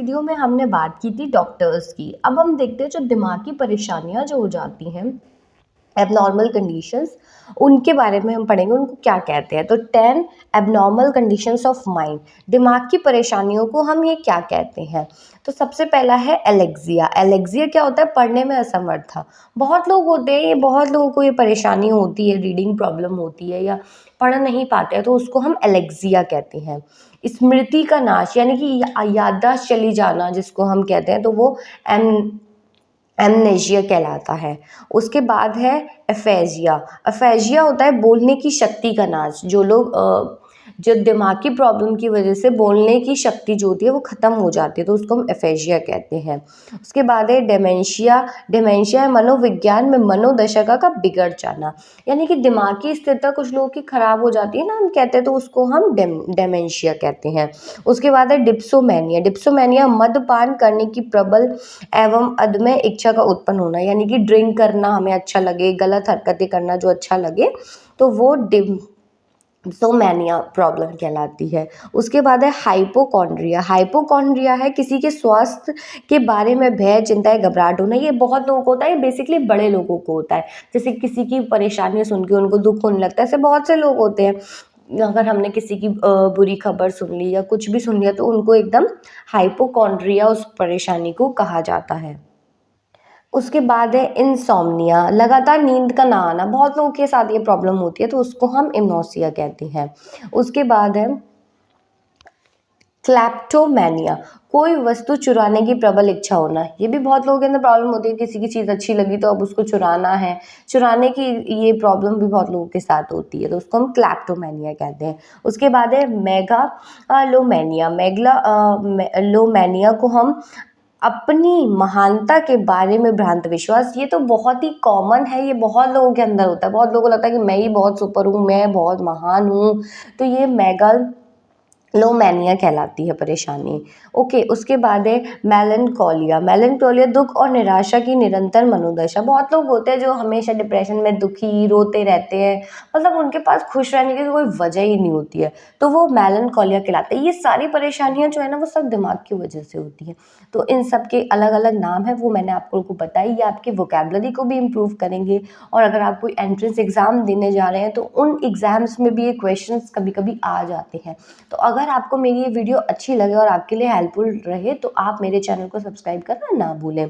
Video में हमने बात की थी डॉक्टर्स की। अब हम देखते हैं जो दिमागी परेशानियां जो हो जाती हैं, एबनॉर्मल कंडीशंस, उनके बारे में हम पढ़ेंगे, उनको क्या कहते हैं। तो 10 एबनॉर्मल कंडीशंस ऑफ माइंड, दिमाग की परेशानियों को हम ये क्या कहते हैं। तो सबसे पहला है एलेक्सिया। एलेक्सिया क्या होता है? पढ़ने में असमर्थता। बहुत लोग होते हैं, ये बहुत लोगों को ये परेशानी होती है, रीडिंग प्रॉब्लम होती है या पढ़ नहीं पाते हैं, तो उसको हम एलेक्सिया कहते हैं। स्मृति का नाश यानी कि याददाश्त चली जाना जिसको हम कहते हैं, तो वो एम एमनेशिया कहलाता है। उसके बाद है एफेजिया। एफेजिया होता है बोलने की शक्ति का नाश। जो लोग जो दिमागी प्रॉब्लम की वजह से बोलने की शक्ति जो होती है वो ख़त्म हो जाती है, तो उसको हम एफेजिया कहते हैं। उसके बाद है डेमेंशिया। डेमेंशिया है मनोविज्ञान में मनोदशा का बिगड़ जाना, यानी कि दिमागी स्थिरता कुछ लोगों की खराब हो जाती है ना, हम कहते हैं, तो उसको हम डेमेंशिया कहते हैं। उसके बाद है डिप्सोमैनिया। डिप्सोमैनिया मद्यपान करने की प्रबल एवं अदम्य इच्छा का उत्पन्न होना, यानी कि ड्रिंक करना हमें अच्छा लगे, गलत हरकतें करना जो अच्छा लगे, तो वो डिप्सोमैनिया प्रॉब्लम कहलाती है। उसके बाद है हाइपोकॉन्ड्रिया। हाइपोकॉन्ड्रिया है किसी के स्वास्थ्य के बारे में भय, चिंता या घबराहट होना। ये बहुत लोगों को होता है, ये बेसिकली बड़े लोगों को होता है। जैसे किसी की परेशानी सुन के उनको दुख होने लगता है, ऐसे बहुत से लोग होते हैं। अगर हमने किसी की बुरी खबर सुन ली या कुछ भी सुन लिया, तो उनको एकदम हाइपोकॉन्ड्रिया उस परेशानी को कहा जाता है। उसके बाद है इंसोम्निया, लगातार नींद का ना आना। बहुत लोगों के साथ ये प्रॉब्लम होती है, तो उसको हम इम्नोसिया कहते हैं। उसके बाद है क्लैप्टोमैनिया, कोई वस्तु चुराने की प्रबल इच्छा होना। ये भी बहुत लोगों के अंदर प्रॉब्लम होती है, किसी की चीज़ अच्छी लगी तो अब उसको चुराना है, चुराने की ये प्रॉब्लम भी बहुत लोगों के साथ होती है, तो उसको हम क्लैप्टोमैनिया कहते हैं। उसके बाद है मेगालोमैनिया। मेगालोमैनिया को हम अपनी महानता के बारे में भ्रांत विश्वास। ये तो बहुत ही कॉमन है, ये बहुत लोगों के अंदर होता है। बहुत लोगों को लगता है कि मैं ही बहुत सुपर हूँ, मैं बहुत महान हूँ, तो ये मेगालोमैनिया कहलाती है परेशानी। ओके, उसके बाद है मेलनकोलिया। मेलनकोलिया दुख और निराशा की निरंतर मनोदशा। बहुत लोग होते हैं जो हमेशा डिप्रेशन में दुखी रोते रहते हैं, मतलब उनके पास खुश रहने की कोई वजह ही नहीं होती है, तो वो मेलनकोलिया कहलाते हैं। ये सारी परेशानियां जो है ना, वो सब दिमाग की वजह से होती हैं। तो इन सब के अलग अलग नाम है, वो मैंने आपको बताई। ये आपकी वोकेबलरी को भी इम्प्रूव करेंगे, और अगर आप कोई एंट्रेंस एग्जाम देने जा रहे हैं तो उन एग्जाम्स में भी ये क्वेश्चंस कभी कभी आ जाते हैं। तो अगर आपको मेरी ये वीडियो अच्छी लगे और आपके लिए हेल्पफुल रहे, तो आप मेरे चैनल को सब्सक्राइब करना ना भूलें।